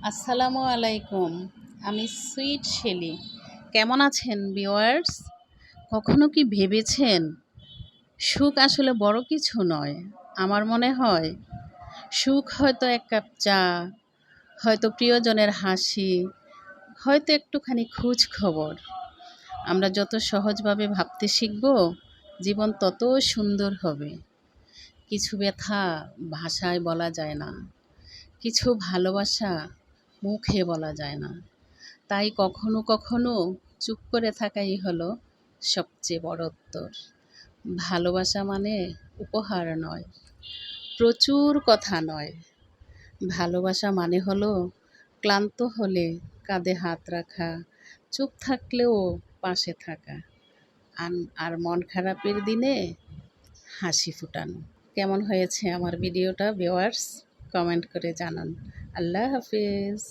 আসসালামু আলাইকুম। আমি সুইট শেলি। কেমন আছেন ভিউয়ার্স? কখনো কি ভেবেছেন সুখ আসলে বড় কিছু নয়? আমার মনে হয় সুখ হয়তো এক কাপ চা, হয়তো প্রিয়জনের হাসি, হয়তো একটুখানি খোঁজ খবর। আমরা যত সহজভাবে ভাবতে শিখব, জীবন তত সুন্দর হবে। কিছু ব্যথা ভাষায় বলা যায় না, কিছু ভালোবাসা মুখে বলা যায় না। তাই কখনো কখনো চুপ করে থাকাই হলো সবচেয়ে বড় উত্তর। ভালোবাসা মানে উপহার নয়, প্রচুর কথা নয়। ভালোবাসা মানে হলো ক্লান্ত হলে কাঁধে হাত রাখা, চুপ থাকলেও পাশে থাকা, আর মন খারাপের দিনে হাসি ফুটানো। কেমন হয়েছে আমার ভিডিওটা ভিউয়ার্স? কমেন্ট করে জানান। আল্লাহ হাফিজ।